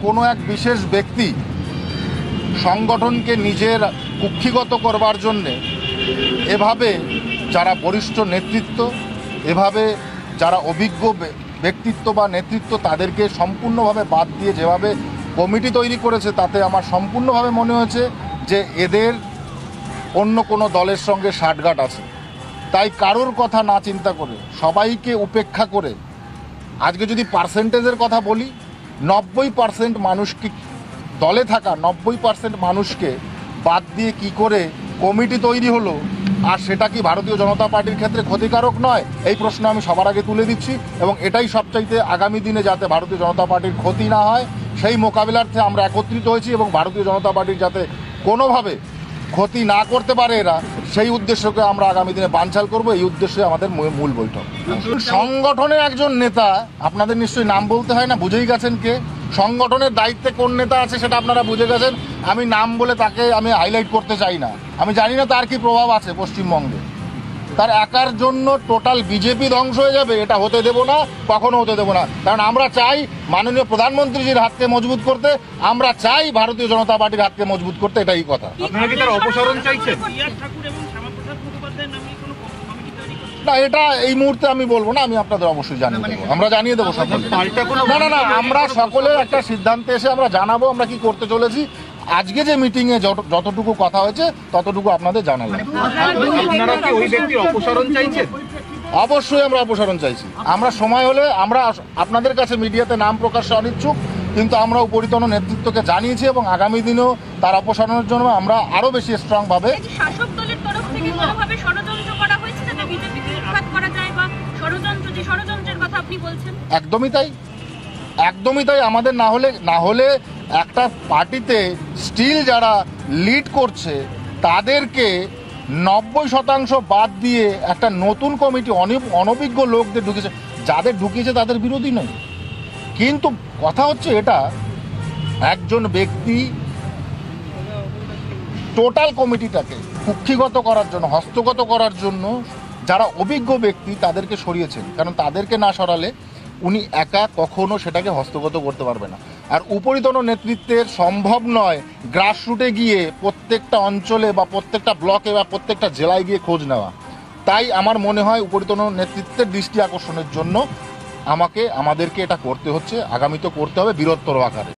কোনো এক বিশেষ ব্যক্তি সংগঠনকে নিজের কুক্ষিগত করবার জন্যে এভাবে যারা বরিষ্ঠ নেতৃত্ব, এভাবে যারা অভিজ্ঞ ব্যক্তিত্ব বা নেতৃত্ব, তাদেরকে সম্পূর্ণভাবে বাদ দিয়ে যেভাবে কমিটি তৈরি করেছে, তাতে আমার সম্পূর্ণভাবে মনে হয়েছে যে এদের অন্য কোনো দলের সঙ্গে সাঠগাঁঠ আছে। তাই কারোর কথা না চিন্তা করে, সবাইকে উপেক্ষা করে, আজকে যদি পার্সেন্টেজের কথা বলি, 90% মানুষকে, দলে থাকা 90% মানুষকে বাদ দিয়ে কি করে কমিটি তৈরি হলো, আর সেটা কি ভারতীয় জনতা পার্টির ক্ষেত্রে ক্ষতিকারক নয়? এই প্রশ্ন আমি সবার আগে তুলে দিচ্ছি, এবং এটাই সবচাইতে আগামী দিনে যাতে ভারতীয় জনতা পার্টির ক্ষতি না হয় সেই মোকাবিলার্থে আমরা একত্রিত হয়েছি, এবং ভারতীয় জনতা পার্টির যাতে কোনোভাবে ক্ষতি না করতে পারে এরা, সেই উদ্দেশ্যকে আমরা আগামী দিনে বানচাল করব। এই উদ্দেশ্যে আমাদের মূল বৈঠক। সংগঠনের একজন নেতা, আপনাদের নিশ্চয়ই নাম বলতে হয় না, বুঝেই গেছেন কে। সংগঠনের দায়িত্বে কোন নেতা আছে সেটা আপনারা বুঝে গেছেন। আমি নাম বলে তাকে আমি হাইলাইট করতে চাই না। আমি জানি না তার কি প্রভাব আছে পশ্চিমবঙ্গে। তার একার জন্য টোটাল বিজেপি ধ্বংস হয়ে যাবে, এটা হতে দেব না, কখনো হতে দেব না। কারণ আমরা চাই মাননীয় প্রধানমন্ত্রীজির হাতকে মজবুত করতে, আমরা চাই ভারতীয় জনতা পার্টির হাতকে মজবুত করতে, এটাই কথা। আপনারা কি তার অপসারণ চাইছেন? না, এটা এই মুহূর্তে আমি বলবো না, আমি আপনাদের অবশ্যই জানিয়ে দেবো, আমরা জানিয়ে দেবো সকলে। না, আমরা সকলে একটা সিদ্ধান্তে এসে আমরা জানাবো আমরা কি করতে চলেছি। আজকে যে মিটিংয়ে যতটুকু কথা হয়েছে ততটুকু আপনাদের জানালাম। আপনারা কি ওই ব্যক্তির অপসারণ চাইছেন? অবশ্যই আমরা অপসারণ চাইছি। আমরা সময় হলে আমরা আপনাদের কাছে মিডিয়াতে নাম প্রকাশে অনিচ্ছুক, কিন্তু আমরা উপরিতন নেতৃত্বকে জানিয়েছি, এবং আগামী দিনেও তার অপসারণের জন্য আমরা আরো বেশি স্ট্রং ভাবে। শাসক দলের তরফ থেকে কোনোভাবে ষড়যন্ত্র করা হয়েছে যাতে বিজেপিকে উৎখাত করা যায়, বা ষড়যন্ত্রের কথা আপনি বলছেন? একদমই তাই। আমাদের না হলে একটা পার্টিতে স্টিল যারা লিড করছে তাদেরকে 90% বাদ দিয়ে একটা নতুন কমিটি অনভিজ্ঞ লোকদের ঢুকেছে, যাদের ঢুকিয়েছে তাদের বিরোধী নয়। কিন্তু কথা হচ্ছে এটা, একজন ব্যক্তি টোটাল কমিটিটাকে কুক্ষিগত করার জন্য, হস্তগত করার জন্য যারা অভিজ্ঞ ব্যক্তি তাদেরকে সরিয়েছেন, কারণ তাদেরকে না সরালে উনি একা কখনো সেটাকে হস্তগত করতে পারবে না। আর উপরিতন নেতৃত্বের সম্ভব নয় গ্রাসরুটে গিয়ে প্রত্যেকটা অঞ্চলে বা প্রত্যেকটা ব্লকে বা প্রত্যেকটা জেলায় গিয়ে খোঁজ নেওয়া। তাই আমার মনে হয় উপরিতন নেতৃত্বের দৃষ্টি আকর্ষণের জন্য আমাদেরকে এটা করতে হচ্ছে, আগামীতে করতে হবে বৃহত্তর আকারে।